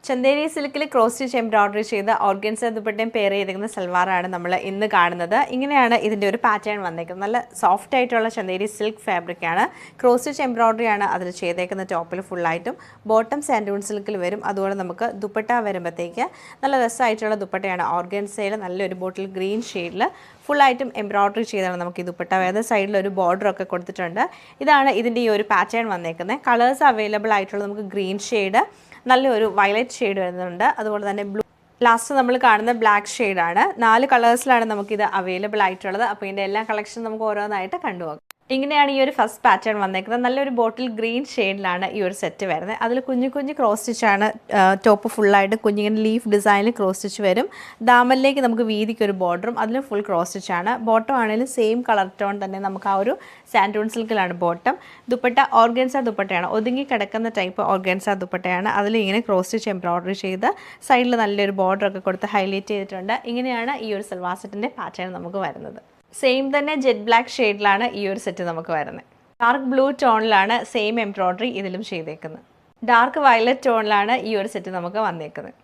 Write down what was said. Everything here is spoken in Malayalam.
ചന്ദേരി സിൽക്കിൽ ക്രോസ് സ്റ്റിച്ച് എംബ്രോയിഡറി ചെയ്ത ഓർഗൻസ ദുപ്പട്ടയും പെയർ ചെയ്തിരിക്കുന്ന സൽവാറാണ് നമ്മൾ ഇന്ന് കാണുന്നത്. ഇങ്ങനെയാണ് ഇതിൻ്റെ ഒരു പാറ്റേൺ വന്നേക്കുന്നത്. നല്ല സോഫ്റ്റ് ആയിട്ടുള്ള ചന്ദേരി സിൽക്ക് ഫാബ്രിക്കാണ്. ക്രോസ് സ്റ്റിച്ച് എംബ്രോയിഡറി ആണ് അതിൽ ചെയ്തേക്കുന്ന ടോപ്പിൽ ഫുള്ളായിട്ടും. ബോട്ടം സാൻഡൂൺ സിൽക്കിൽ വരും. അതുപോലെ നമുക്ക് ദുപ്പട്ട വരുമ്പോഴത്തേക്ക് നല്ല രസമായിട്ടുള്ള ദുപ്പട്ടയാണ്. ഓർഗൻസയിൽ നല്ലൊരു ബോട്ടിൽ ഗ്രീൻ ഷെയ്ഡിൽ ഫുള്ളായിട്ടും എംബ്രോയിഡറി ചെയ്താണ് നമുക്ക് ഈ ദുപ്പട്ട വരുന്നത്. സൈഡിൽ ഒരു ബോർഡറൊക്കെ കൊടുത്തിട്ടുണ്ട്. ഇതാണ് ഇതിൻ്റെ ഈ ഒരു പാറ്റേൺ വന്നേക്കുന്നത്. കളേഴ്സ് അവൈലബിൾ ആയിട്ടുള്ള നമുക്ക് ഗ്രീൻ ഷെയ്ഡ്, നല്ലൊരു വയലറ്റ് ഷെയ്ഡ് വരുന്നുണ്ട്. അതുപോലെ തന്നെ ബ്ലൂ, ലാസ്റ്റ് നമ്മൾ കാണുന്ന ബ്ലാക്ക് ഷെയ്ഡാണ്. 4 കളേഴ്സിലാണ് നമുക്കിത് അവൈലബിൾ ആയിട്ടുള്ളത്. അപ്പോൾ ഇതിൻ്റെ എല്ലാ കളക്ഷനും നമുക്ക് ഓരോന്നായിട്ട് കണ്ടുപോകാം. ഇങ്ങനെയാണ് ഈ ഒരു ഫസ്റ്റ് പാറ്റേൺ വന്നേക്കുന്നത്. നല്ലൊരു ബോട്ടിൽ ഗ്രീൻ ഷെയ്ഡിലാണ് ഈ ഒരു സെറ്റ് വരുന്നത്. അതിൽ കുഞ്ഞു കുഞ്ഞു ക്രോസ് സ്റ്റിച്ചാണ്. ടോപ്പ് ഫുള്ളായിട്ട് കുഞ്ഞിങ്ങനെ ലീഫ് ഡിസൈനിൽ ക്രോസ് സ്റ്റിച്ച് വരും. ദാമനിലേക്ക് നമുക്ക് വീതിക്കൊരു ബോർഡറും അതിൽ ഫുൾ ക്രോസ് സ്റ്റിച്ചാണ്. ബോട്ടം ആണെങ്കിലും സെയിം കളർ ടോൺ തന്നെ നമുക്ക് ആ ഒരു സാൻഡൂൺ സിൽക്കിലാണ് ബോട്ടം. ദുപ്പട്ട ഓർഗൻസ ദുപ്പട്ടയാണ്. ഒതുങ്ങി കിടക്കുന്ന ടൈപ്പ് ഓർഗൻസ ദുപ്പട്ടയാണ്. അതിൽ ഇങ്ങനെ ക്രോസ് സ്റ്റിച്ച് എംബ്രോയിഡറി ചെയ്ത് സൈഡിൽ നല്ലൊരു ബോർഡറൊക്കെ കൊടുത്ത് ഹൈലൈറ്റ് ചെയ്തിട്ടുണ്ട്. ഇങ്ങനെയാണ് ഈ ഒരു സൽവാർ സെറ്റിൻ്റെ പാറ്റേൺ നമുക്ക് വരുന്നത്. സെയിം തന്നെ ജെറ്റ് ബ്ലാക്ക് ഷെയ്ഡിലാണ് ഈ ഒരു സെറ്റ് നമുക്ക് വരുന്നത്. ഡാർക്ക് ബ്ലൂ ടോണിലാണ് സെയിം എംബ്രോയിഡറി ഇതിലും ചെയ്തേക്കുന്നത്. ഡാർക്ക് വയലറ്റ് ടോണിലാണ് ഈ ഒരു സെറ്റ് നമുക്ക് വന്നേക്കുന്നത്.